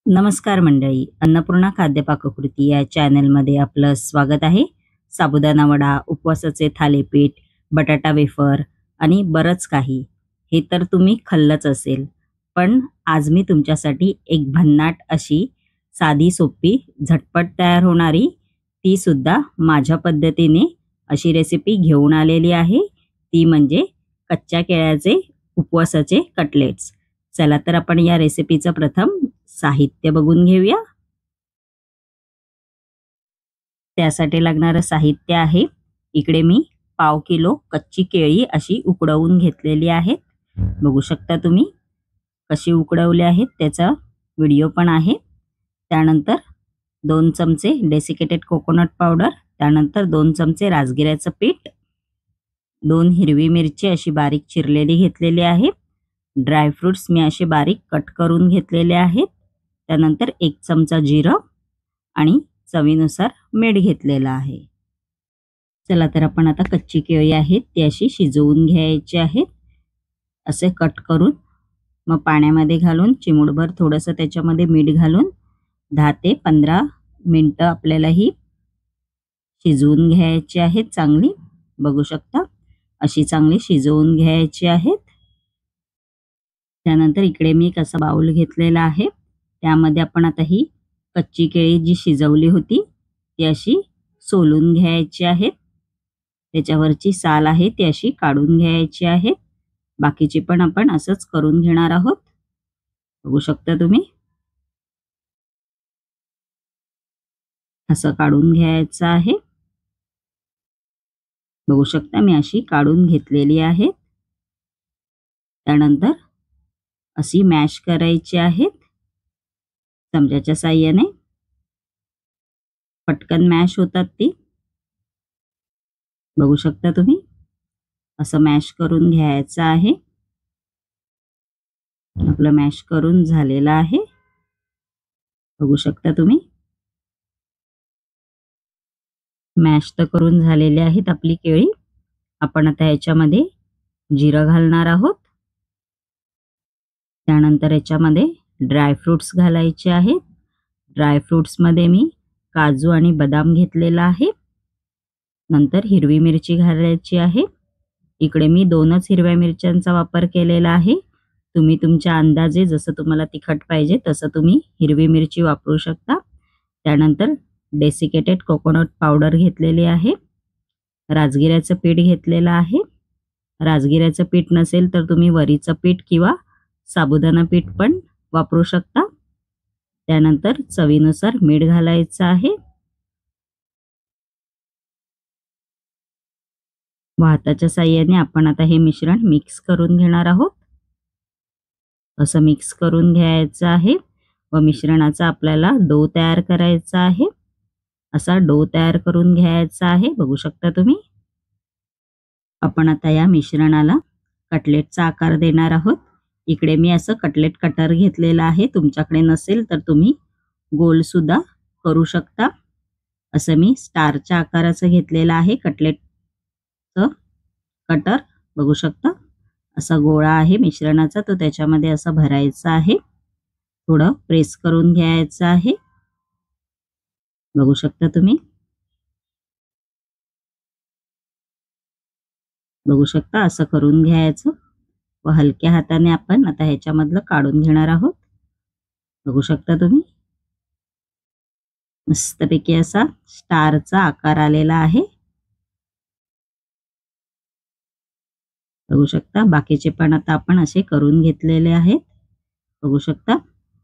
नमस्कार मंडळी, अन्नपूर्णा खाद्य पाककृती या चॅनलमध्ये आपलं स्वागत आहे. साबुदाणा वडा, उपवासाचे थालीपीठ, बटाटा वेफर आणि बरंच काही. हे तर तुम्ही खाल्लंच असेल. पण आज मी तुमच्यासाठी एक भन्नाट अशी साधी सोपी झटपट तयार होणारी ती सुद्धा माझ्या पद्धतीने अशी रेसिपी घेऊन आलेली आहे. ती म्हणजे कच्च्या केळ्याचे उपवासाचे कटलेट्स. चला तर आपण या रेसिपीचं प्रथम साहित्य बघून घेऊया. त्यासाठी लागणारं साहित्य आहे, इकडे मी पाव किलो कच्ची केळी अशी उकडवून घेतलेली आहेत. बघू शकता तुम्ही कशी उकडवली आहेत, त्याचा व्हिडिओ पण आहे. त्यानंतर 2 चमचे डेसिकेटेड कोकोनट पावडर, त्यानंतर 2 चमचे राजगिऱ्याचं पीठ, 2 हिरवी मिरची अशी बारीक चिरलेली घेतलेली आहे. ड्रायफ्रुट्स मी असे बारीक कट करून घेतलेले आहेत. त्यानंतर 1 चमचा जिरं आणि चवीनुसार मीठ घेतलेलं आहे. चला तर आपण आता कच्ची केळी आहेत ती अशी शिजवून घ्यायची आहेत. असे कट करून मग पाण्यामध्ये घालून चिमूटभर थोडंसं त्याच्यामध्ये मीठ घालून 10 ते 15 मिनिटं आपल्याला ही शिजवून घ्यायची आहेत चांगली. बघू शकता अशी चांगली शिजवून घ्यायची आहेत. त्यानंतर इकडे मी एक असा बाउल घेतलेला आहे. त्यामध्ये आपण आता ही कच्ची केळी जी शिजवली होती ती अशी सोलून घ्यायची आहेत. त्याच्यावरची साल आहे ती अशी काढून घ्यायची आहे. बाकीची पण आपण असंच करून घेणार आहोत. बघू शकता तुम्ही असं काढून घ्यायचं आहे. बघू शकता मी अशी काढून घेतलेली आहे. त्यानंतर अशी मॅश करायची आहेत चमच्याच्या साहाय्याने. पटकन मॅश होतात ती. बघू शकता तुम्ही असं मॅश करून घ्यायचं आहे. आपलं मॅश करून झालेलं आहे. बघू शकता तुम्ही मॅश तर करून झालेली आहेत आपली केळी. आपण आता याच्यामध्ये जिरं घालणार आहोत. त्यानंतर याच्यामध्ये ड्रायफ्रुट्स घालायचे आहेत. ड्रायफ्रुट्समध्ये मी काजू आणि बदाम घेतलेला आहे. नंतर हिरवी मिरची घालायची आहे. इकडे मी 2च हिरव्या मिरच्यांचा वापर केलेला आहे. तुम्ही तुमच्या अंदाजे जसं तुम्हाला तिखट पाहिजे तसं तुम्ही हिरवी मिरची वापरू शकता. त्यानंतर डेसिकेटेड कोकोनट पावडर घेतलेली आहे. राजगिऱ्याचं पीठ घेतलेलं आहे. राजगिऱ्याचं पीठ नसेल तर तुम्ही वरीचं पीठ किंवा साबुदाणा पीठ पण वापरू शकता. त्यानंतर चवीनुसार मीठ घालायचं आहे. हाताच्या साहाय्याने आपण आता हे मिश्रण मिक्स करून घेणार आहोत. असं मिक्स करून घ्यायचं आहे व मिश्रणाचा आपल्याला डो तयार करायचा आहे. असा डो तयार करून घ्यायचा आहे. बघू शकता तुम्ही. आपण आता या मिश्रणाला कटलेटचा आकार देणार आहोत. इकडे मी असं कटलेट कटर घेतलेला आहे. तुमच्याकडे नसेल तर तुम्ही गोल सुद्धा करू शकता. असं मी स्टारच्या आकाराचं घेतलेलं आहे कटलेटचं कटर. बघू शकता असा गोळा आहे मिश्रणाचा, तो त्याच्यामध्ये असा भरायचा आहे. थोडं प्रेस करून घ्यायचं आहे. बघू शकता तुम्ही. बघू शकता असं करून घ्यायचं व हलक्या हाताने आपण आता ह्याच्यामधलं काढून घेणार आहोत. बघू शकता तुम्ही मस्तपैकी असा स्टारचा आकार आलेला आहे. बघू शकता बाकीचे पण आता आपण असे करून घेतलेले आहेत. बघू शकता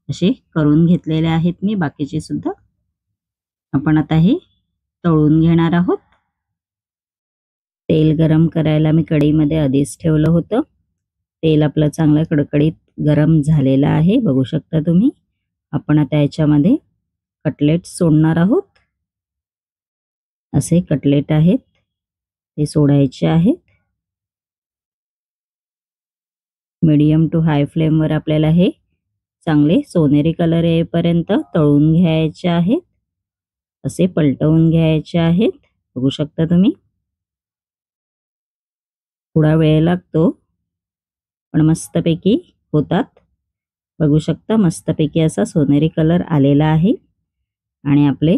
असे करून घेतलेले आहेत मी बाकीचे सुद्धा. आपण आता हे तळून घेणार आहोत. तेल गरम करायला मी कढईमध्ये आधीच ठेवलं होतं. तेल आपलं चांगलं कडकडीत गरम झालेलं आहे. बघू शकता तुम्ही. आपण आता याच्यामध्ये कटलेट सोडणार आहोत. असे कटलेट आहेत ते सोडायचे आहेत. मीडियम टू हाय फ्लेमवर आपल्याला हे चांगले सोनेरी कलर येईपर्यंत तळून घ्यायचे आहेत. असे पलटवून घ्यायचे आहेत. बघू शकता तुम्ही. थोडा वेळ लागतो पण मस्तपैकी होतात. बघू शकता मस्तपैकी असा सोनेरी कलर आलेला आहे आणि आपले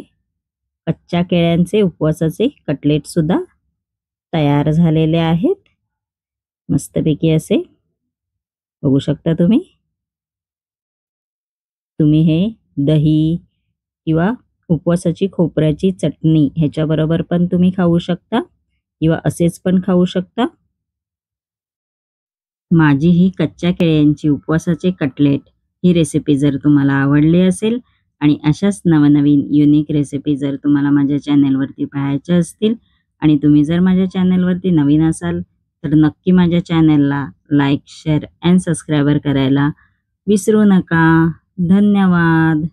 कच्च्या केळ्यांचे उपवासाचे कटलेट सुद्धा तयार झालेले आहेत। मस्तपैकी असे बघू शकता तुम्ही हे दही किंवा उपवासाची खोबऱ्याची चटणी ह्याच्याबरोबर पण तुम्ही खाऊ शकता किंवा असेच पण खाऊ शकता। माझी ही कच्च्या केळ्यांची उपवासाचे कटलेट ही रेसिपी जर तुम्हाला आवडली असेल आणि अशाच नवनवीन युनिक रेसिपी जर तुम्हाला माझ्या चॅनलवरती पाहायच्या असतील आणि तुम्ही जर माझ्या चॅनलवरती नवीन असाल तर नक्की माझ्या चॅनलला लाईक, शेअर अँड सबस्क्राईबर करायला विसरू नका। धन्यवाद।